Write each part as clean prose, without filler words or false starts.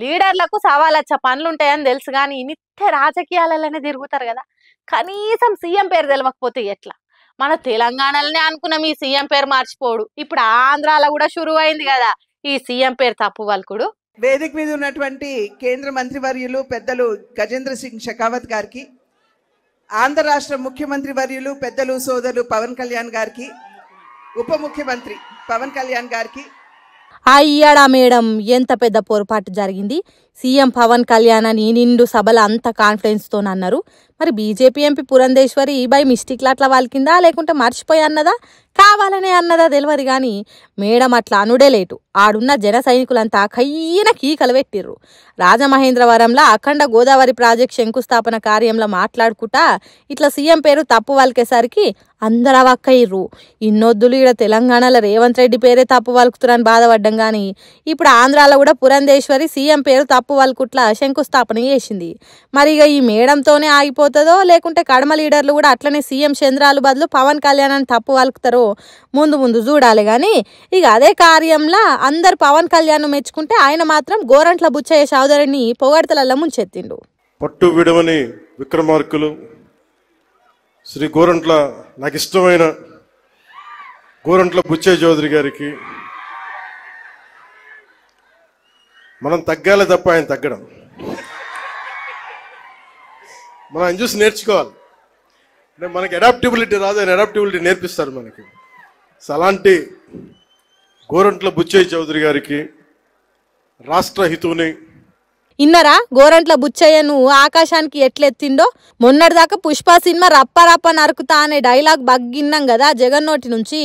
లీడర్లకు సవాలచ్చ పనులుంటాయని తెలుసు కానీ నిత్య రాజకీయాలలోనే తిరుగుతారు కదా. కనీసం సీఎం పేరు తెలవకపోతే ఎట్లా? మన తెలంగాణలోనే అనుకున్నాం ఈ సీఎం పేరు మర్చిపోడు, ఇప్పుడు ఆంధ్రాలో కూడా షురువు అయింది కదా ఈ సీఎం పేరు తప్పు వల్కుడు. వేదిక మీద ఉన్నటువంటి కేంద్ర మంత్రివర్యులు పెద్దలు గజేంద్ర సింగ్ షెకావత్ గారికి, ఆంధ్ర రాష్ట్ర ముఖ్యమంత్రి వర్యులు పెద్దలు సోదరులు పవన్ కళ్యాణ్ గారికి, ఉప ముఖ్యమంత్రి పవన్ కళ్యాణ్ గారికి. అయ్యాడా మేడం, ఎంత పెద్ద పొరపాటు జరిగింది. సీఎం పవన్ కళ్యాణ్ అని నిండు సభల అంత కాన్ఫిడెన్స్తో అన్నారు. మరి బీజేపీ ఎంపీ పురంధేశ్వరి బై మిస్టేక్లా అట్లా వాళ్ళకిందా లేకుంటే మర్చిపోయి అన్నదా కావాలనే అన్నదా తెలియదు కానీ మేడం అట్లా అనుడే లేటు. ఆడున్న జన సైనికులంతా కయ్యిన కీకలు పెట్టిర్రు. రాజమహేంద్రవరంలో అఖండ గోదావరి ప్రాజెక్ట్ శంకుస్థాపన కార్యంలో మాట్లాడుకుంటా ఇట్లా సీఎం పేరు తప్పు వాళ్ళకేసరికి అందరూ అవక్కయ్యర్రు. ఇన్నొద్దులు ఈడ తెలంగాణలో రేవంత్ రెడ్డి పేరే తప్పు వలుకుతురని బాధపడ్డం కానీ ఇప్పుడు ఆంధ్రాలో కూడా పురంధేశ్వరి సీఎం పేరు తప్పు వలుకుట్లా శంకుస్థాపన చేసింది. మరి ఇక ఈ మేడంతోనే ఆగిపోతుందో లేకుంటే కడమ లీడర్లు కూడా అట్లనే సీఎం చంద్రాలు బదులు పవన్ కళ్యాణ్ అని తప్పు వలుకుతారో ముందు చూడాలి. కానీ ఇక అదే కార్యంలో అందరు పవన్ కళ్యాణ్ మెచ్చుకుంటే ఆయన మాత్రం గోరంట్ల బుచ్చయ్య చౌదరిని పొగడతలల్ల ముంచెత్తిండు. పట్టు విడవని విక్రమార్కులు శ్రీ గోరంట్ల, నాకు ఇష్టమైన గోరంట్ల బుచ్చయ్య చౌదరి గారికి మనం తగ్గాలి తప్ప ఆయన తగ్గడం. మనం ఆయన చూసి నేర్చుకోవాలి. అంటే మనకి అడాప్టబిలిటీ రాదు, ఆయన అడాప్టబిలిటీ నేర్పిస్తారు మనకి. అలాంటి గోరంట్ల బుచ్చయ్య చౌదరి గారికి రాష్ట్ర హితువుని ఇన్నరా గోరంట్ల బుచ్చయ్యను ఆకాశానికి ఎట్లెత్తిండో. మొన్నటిదాకా పుష్ప సినిమా రప్ప రప్ప నరుకుతా అనే డైలాగ్ బగ్గిన్నాం కదా జగన్ నోటి నుంచి.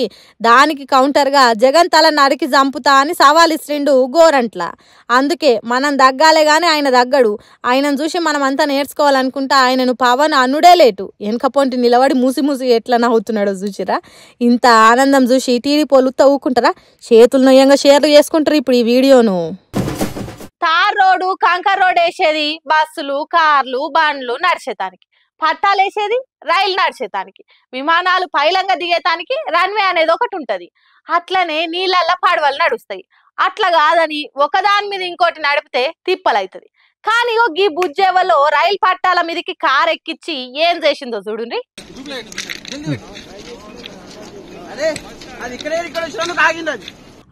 దానికి కౌంటర్గా జగన్ తల నరికి చంపుతా అని సవాల్ ఇస్తుండు గోరంట్ల. అందుకే మనం దగ్గాలే గాని ఆయన దగ్గడు. ఆయనను చూసి మనం అంతా నేర్చుకోవాలనుకుంటా ఆయనను పవన్ అనుడే లేటు వెనకపోంటి నిలబడి మూసి ఎట్లా నవ్వుతున్నాడో చూసిరా. ఇంత ఆనందం చూసి టీడీపోలుతో ఊకుంటారా? చేతులు నొయ్యంగా షేర్లు చేసుకుంటారు ఇప్పుడు ఈ వీడియోను. తార్ రోడ్డు కంకర్ రోడ్ వేసేది బస్సులు కార్లు బండ్లు నడిచేతానికి, పట్టాలు వేసేది రైలు నడిచేతానికి, విమానాలు పైలంగా దిగేతానికి రన్వే అనేది ఒకటి ఉంటది. అట్లనే నీళ్ళల్లో పడవలు నడుస్తాయి. అట్లా కాదని ఒకదాని మీద ఇంకోటి నడిపితే తిప్పలైతుంది. కానీ ఈ బుజ్జేవలో రైలు పట్టాల మీదకి కారు ఎక్కించి ఏం చేసిందో చూడండి.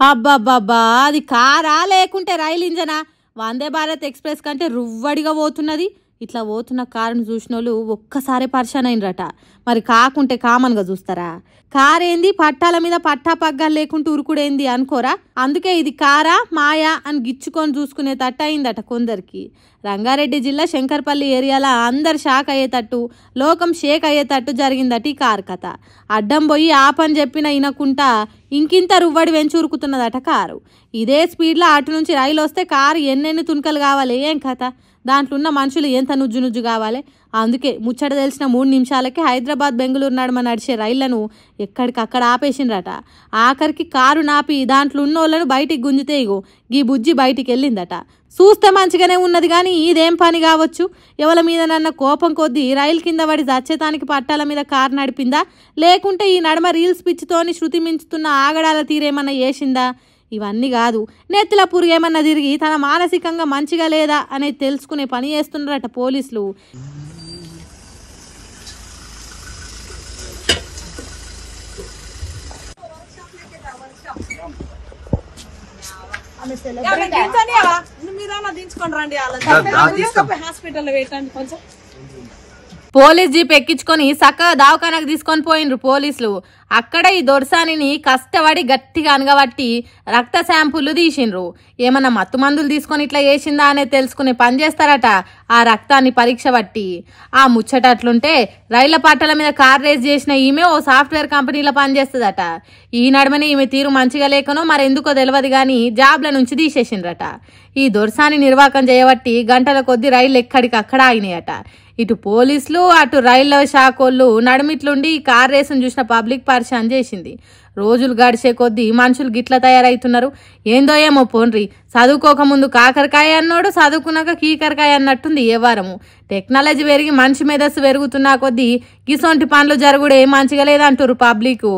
అబ్బాబ్బా, అది కారా లేకుంటే రైలు ఇంజనా? వందే భారత్ ఎక్స్ప్రెస్ కంటే రువ్వడిగా పోతున్నది. ఇట్లా పోతున్న కారును చూసిన వాళ్ళు ఒక్కసారి పరిశాన్ అయినరట. మరి కాకుంటే కామన్గా చూస్తారా? కారేంది పట్టాల మీద పట్టా పగ్గాలు లేకుంటే ఉరుకుడేంది అనుకోరా? అందుకే ఇది కారా మాయా అని గిచ్చుకొని చూసుకునే తట్టు అయిందట కొందరికి. రంగారెడ్డి జిల్లా శంకర్పల్లి ఏరియాలో అందరు షాక్ అయ్యేటట్టు, లోకం షేక్ అయ్యేటట్టు జరిగిందట ఈ కారు కథ. అడ్డం పోయి ఆపని చెప్పిన ఇనకుంటా ఇంకింత రువ్వడి వెంచురుకుతున్నదట కారు. ఇదే స్పీడ్లో అటు నుంచి రైలు వస్తే కారు ఎన్నెన్ని తుణకలు కావాలి ఏం కథ? దాంట్లో ఉన్న మనుషులు ఎంత నుజ్జు కావాలి? అందుకే ముచ్చట తెలిసిన 3 నిమిషాలకి హైదరాబాద్ బెంగళూరు నడుమ నడిచే రైళ్లను ఎక్కడికక్కడ ఆపేసిండ్రట. ఆఖరికి కారు నాపి దాంట్లో ఉన్న వాళ్ళను బయటికి గుంజితే ఇగో ఈ బుజ్జి బయటికి వెళ్ళిందట. చూస్తే మంచిగానే ఉన్నది కానీ ఇదేం పని కావచ్చు? ఎవరి మీద నన్న కోపం కొద్దీ రైలు కింద పడి చచ్చేతానికి పట్టాల మీద కారు నడిపిందా లేకుంటే ఈ నడుమ రీల్స్ పిచ్చితోని శృతి మించుతున్న ఆగడాల తీరేమన్నా చేసిందా? ఇవన్నీ కాదు, నెత్తిల పురుగేమన్నా తిరిగి తన మానసికంగా మంచిగా లేదా అనేది తెలుసుకునే పని చేస్తున్నారట పోలీసులు. పోలీస్ జీప్ ఎక్కించుకొని చక్కగా దవాఖానకు తీసుకొని పోయినరు పోలీసులు. అక్కడ ఈ దొరసానిని కష్టపడి గట్టిగా అనగబట్టి రక్త శాంపుల్ తీసిండ్రు. ఏమన్నా మత్తు మందులు తీసుకొని ఇట్లా చేసిందా అనేది తెలుసుకునే పని చేస్తారట ఆ రక్తాన్ని పరీక్ష బట్టి. ఆ ముచ్చటట్లుంటే రైళ్ల పట్టాల మీద కార్ రేస్ చేసిన ఈమె ఓ సాఫ్ట్వేర్ కంపెనీలో పనిచేస్తుందట. ఈ నడుమనే ఈమె తీరు మంచిగా లేకనో మరెందుకో తెలియదు కానీ జాబ్ల నుంచి తీసేసిండ్రట. ఈ దొరసాని నిర్వాహకం చేయబట్టి గంటల కొద్ది రైళ్లు ఎక్కడికి అక్కడ ఆగినాయట. ఇటు పోలీసులు అటు రైళ్ల శాఖోళ్ళు నడుమిట్లుండి ఈ కార్ రేసును చూసిన పబ్లిక్ పరిశాన్ చేసింది. రోజులు గడిచే కొద్దీ మనుషులు గిట్ల తయారవుతున్నారు. ఏందో ఏమో పోన్రి, చదువుకోకముందు కాకరకాయ అన్నోడు చదువుకున్నాక కీకరకాయ అన్నట్టుంది ఏ వారము. టెక్నాలజీ పెరిగి మనిషి మేధస్సు పెరుగుతున్నా కొద్దీ గిసొంటి పనులు జరుగుడే మంచిగా లేదంటారు పబ్లిక్.